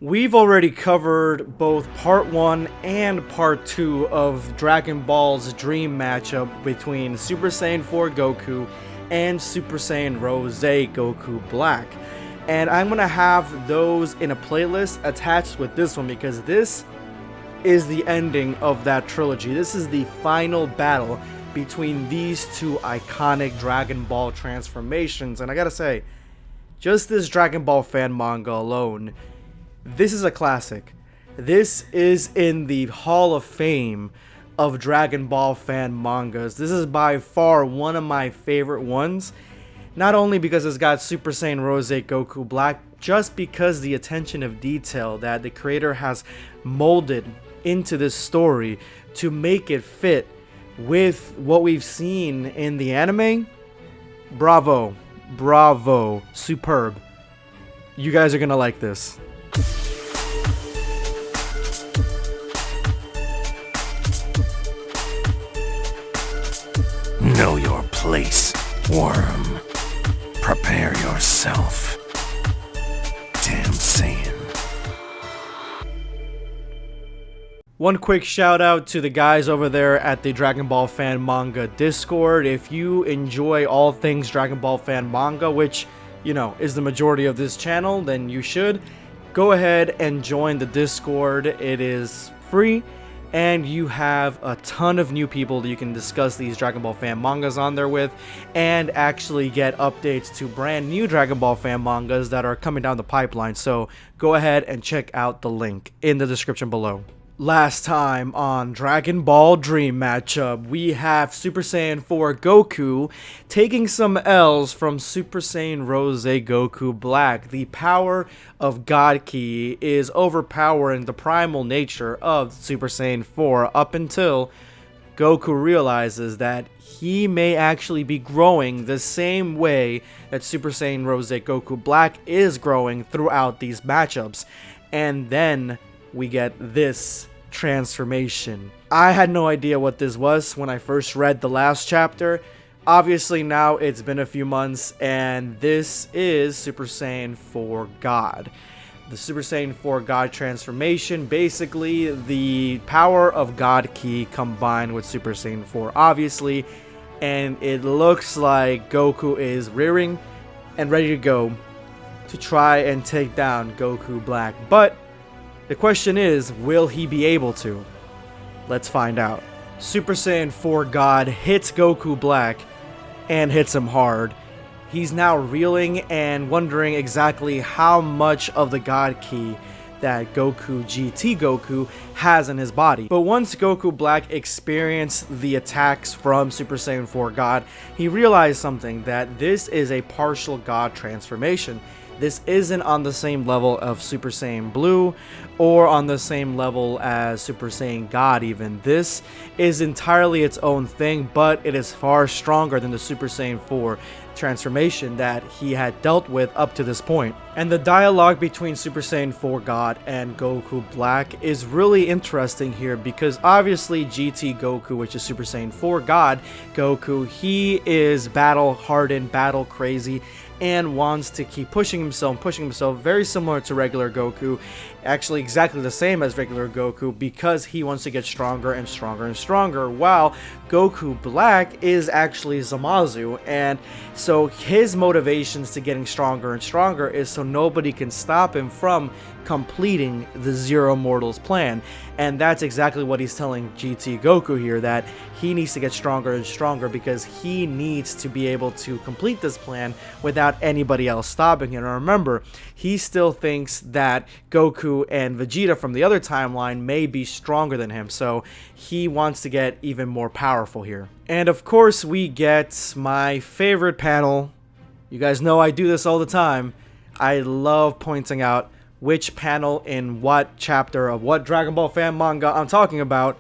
We've already covered both part 1 and part 2 of Dragon Ball's dream matchup between Super Saiyan 4 Goku and Super Saiyan Rose Goku Black. And I'm going to have those in a playlist attached with this one because this is the ending of that trilogy. This is the final battle between these two iconic Dragon Ball transformations. And I gotta say, just this Dragon Ball fan manga alone, this is a classic. This is in the Hall of Fame of Dragon Ball fan mangas. This is by far one of my favorite ones. Not only because it's got Super Saiyan Rose Goku Black, just because the attention of detail that the creator has molded into this story to make it fit with what we've seen in the anime. Bravo. Bravo. Superb. You guys are gonna like this. Know your place, worm. Prepare yourself. Damn Saiyan. One quick shout out to the guys over there at the Dragon Ball Fan Manga Discord. If you enjoy all things Dragon Ball Fan Manga, which, you know, is the majority of this channel, then you should go ahead and join the Discord. It is free, and you have a ton of new people that you can discuss these Dragon Ball Fan Mangas on there with, and actually get updates to brand new Dragon Ball Fan Mangas that are coming down the pipeline. So go ahead and check out the link in the description below. Last time on Dragon Ball Dream Matchup, we have Super Saiyan 4 Goku taking some L's from Super Saiyan Rose Goku Black. The power of God Ki is overpowering the primal nature of Super Saiyan 4 up until Goku realizes that he may actually be growing the same way that Super Saiyan Rose Goku Black is growing throughout these matchups. And then we get this transformation. I had no idea what this was when I first read the last chapter. Obviously now it's been a few months, and this is Super Saiyan 4 God. The Super Saiyan 4 God transformation, basically the power of God Ki combined with Super Saiyan 4 obviously, and it looks like Goku is rearing and ready to go to try and take down Goku Black. But the question is, will he be able to? Let's find out. Super Saiyan 4 God hits Goku Black and hits him hard. He's now reeling and wondering exactly how much of the God Ki that Goku GT Goku has in his body. But once Goku Black experienced the attacks from Super Saiyan 4 God, he realized something, that this is a partial God transformation. This isn't on the same level of Super Saiyan Blue or on the same level as Super Saiyan God even. This is entirely its own thing, but it is far stronger than the Super Saiyan 4 transformation that he had dealt with up to this point. And the dialogue between Super Saiyan 4 God and Goku Black is really interesting here because obviously GT Goku, which is Super Saiyan 4 God Goku, he is battle hardened, battle crazy, and wants to keep pushing himself, very similar to regular Goku, actually exactly the same as regular Goku, because he wants to get stronger and stronger and stronger, while Goku Black is actually Zamasu, and so his motivations to getting stronger and stronger is so nobody can stop him from completing the Zero Mortals plan. And that's exactly what he's telling GT Goku here, that he needs to get stronger and stronger because he needs to be able to complete this plan without anybody else stopping him. And remember, he still thinks that Goku and Vegeta from the other timeline may be stronger than him, so he wants to get even more powerful here. And of course we get my favorite panel. You guys know I do this all the time. I love pointing out which panel in what chapter of what Dragon Ball fan manga I'm talking about,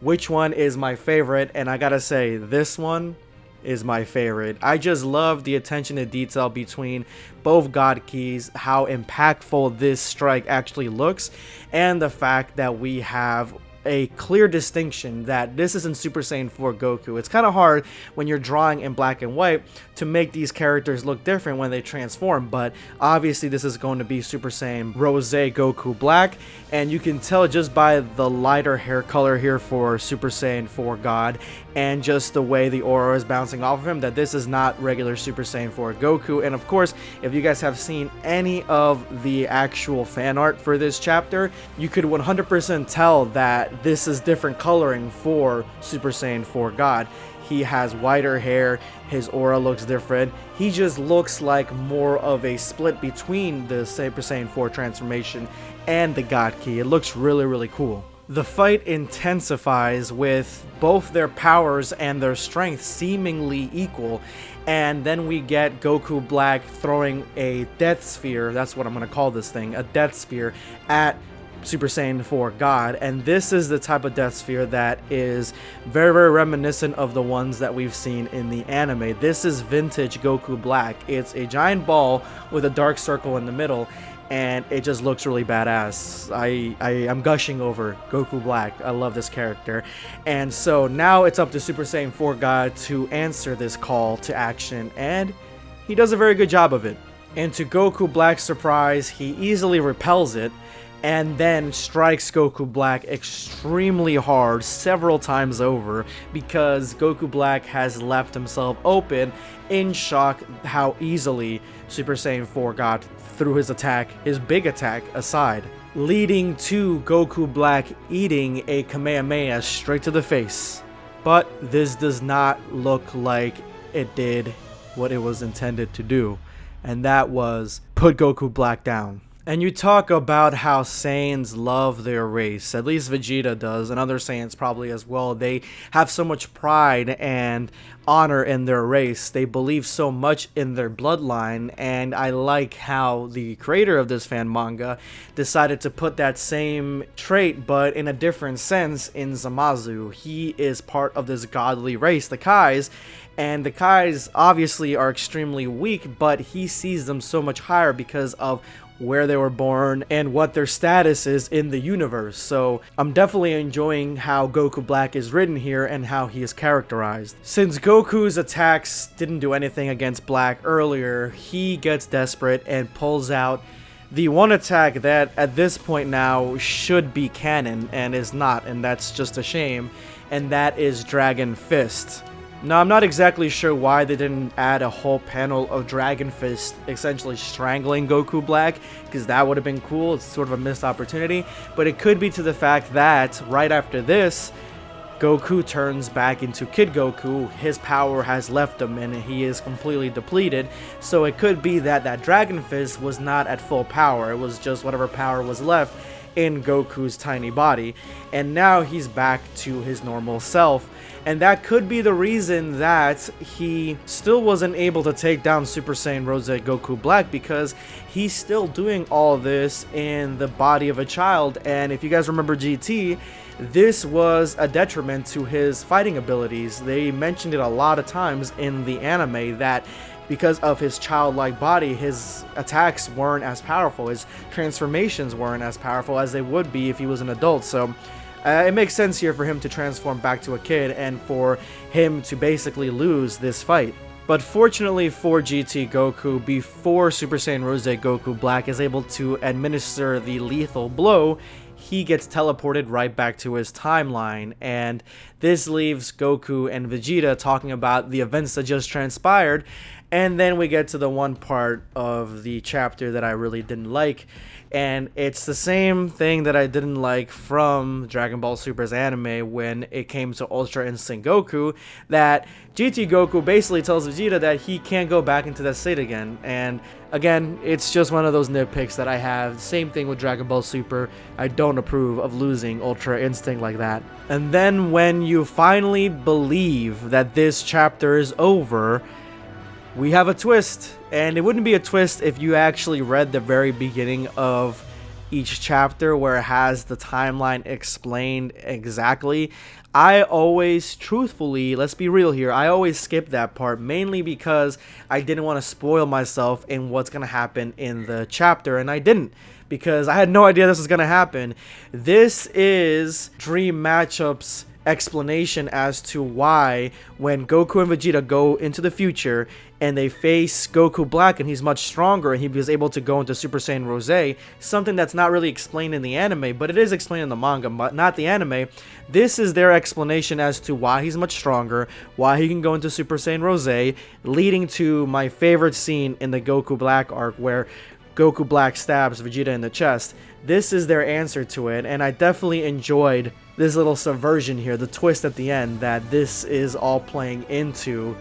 which one is my favorite, and I gotta say, this one is my favorite. I just love the attention to detail between both God Keys, how impactful this strike actually looks, and the fact that we have a clear distinction that this isn't Super Saiyan 4 Goku. It's kind of hard when you're drawing in black and white to make these characters look different when they transform, but obviously this is going to be Super Saiyan Rose Goku Black, and you can tell just by the lighter hair color here for Super Saiyan 4 God, and just the way the aura is bouncing off of him, that this is not regular Super Saiyan 4 Goku. And of course, if you guys have seen any of the actual fan art for this chapter, you could 100% tell that this is different coloring for Super Saiyan 4 God. He has whiter hair, his aura looks different. He just looks like more of a split between the Super Saiyan 4 transformation and the God Ki. It looks really, really cool. The fight intensifies with both their powers and their strength seemingly equal, and then we get Goku Black throwing a death sphere, that's what I'm going to call this thing, a death sphere at Super Saiyan 4 God, and this is the type of death sphere that is very, very reminiscent of the ones that we've seen in the anime. This is vintage Goku Black. It's a giant ball with a dark circle in the middle, and it just looks really badass. I'm gushing over Goku Black. I love this character. And so now it's up to Super Saiyan 4 God to answer this call to action, and he does a very good job of it. And to Goku Black's surprise, he easily repels it, and then strikes Goku Black extremely hard several times over, because Goku Black has left himself open in shock how easily Super Saiyan 4 God threw his attack, his big attack, aside, leading to Goku Black eating a Kamehameha straight to the face. But this does not look like it did what it was intended to do, and that was put Goku Black down. And you talk about how Saiyans love their race, at least Vegeta does, and other Saiyans probably as well. They have so much pride and honor in their race. They believe so much in their bloodline, and I like how the creator of this fan manga decided to put that same trait, but in a different sense, in Zamasu. He is part of this godly race, the Kais, and the Kais obviously are extremely weak, but he sees them so much higher because of where they were born and what their status is in the universe. So I'm definitely enjoying how Goku Black is written here and how he is characterized. Since Goku's attacks didn't do anything against Black earlier, he gets desperate and pulls out the one attack that at this point now should be canon and is not, and that's just a shame, and that is Dragon Fist. Now, I'm not exactly sure why they didn't add a whole panel of Dragon Fist essentially strangling Goku Black, because that would have been cool. It's sort of a missed opportunity, but it could be to the fact that right after this, Goku turns back into Kid Goku. His power has left him and he is completely depleted, so it could be that that Dragon Fist was not at full power. It was just whatever power was left in Goku's tiny body, and now he's back to his normal self. And that could be the reason that he still wasn't able to take down Super Saiyan Rose Goku Black, because he's still doing all this in the body of a child. And if you guys remember GT, this was a detriment to his fighting abilities. They mentioned it a lot of times in the anime that because of his childlike body, his attacks weren't as powerful, his transformations weren't as powerful as they would be if he was an adult. So it makes sense here for him to transform back to a kid and for him to basically lose this fight. But fortunately for GT Goku, before Super Saiyan Rose Goku Black is able to administer the lethal blow, he gets teleported right back to his timeline, and this leaves Goku and Vegeta talking about the events that just transpired. And then we get to the one part of the chapter that I really didn't like, and it's the same thing that I didn't like from Dragon Ball Super's anime when it came to Ultra Instinct Goku, that GT Goku basically tells Vegeta that he can't go back into that state again. And again, it's just one of those nitpicks that I have. Same thing with Dragon Ball Super. I don't approve of losing Ultra Instinct like that. And then when you finally believe that this chapter is over, we have a twist, and it wouldn't be a twist if you actually read the very beginning of each chapter where it has the timeline explained exactly. I always, truthfully, let's be real here, I always skip that part, mainly because I didn't want to spoil myself in what's going to happen in the chapter, and I didn't, because I had no idea this was going to happen. This is Dream Matchup's explanation as to why when Goku and Vegeta go into the future and they face Goku Black and he's much stronger and he was able to go into Super Saiyan Rose, something that's not really explained in the anime, but it is explained in the manga, but not the anime. This is their explanation as to why he's much stronger, why he can go into Super Saiyan Rose, leading to my favorite scene in the Goku Black arc where Goku Black stabs Vegeta in the chest. This is their answer to it, and I definitely enjoyed this little subversion here, the twist at the end, that this is all playing into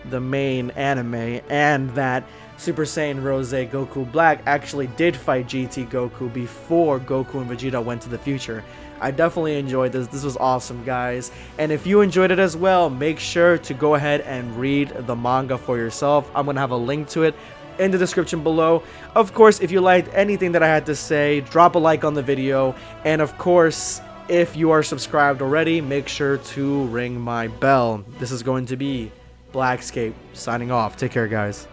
the main anime, and that Super Saiyan Rose Goku Black actually did fight GT Goku before Goku and Vegeta went to the future. I definitely enjoyed this. This was awesome, guys. And if you enjoyed it as well, make sure to go ahead and read the manga for yourself. I'm going to have a link to it in the description below. Of course, if you liked anything that I had to say, drop a like on the video. And of course, if you are subscribed already, make sure to ring my bell. This is going to be BlackScape signing off. Take care, guys.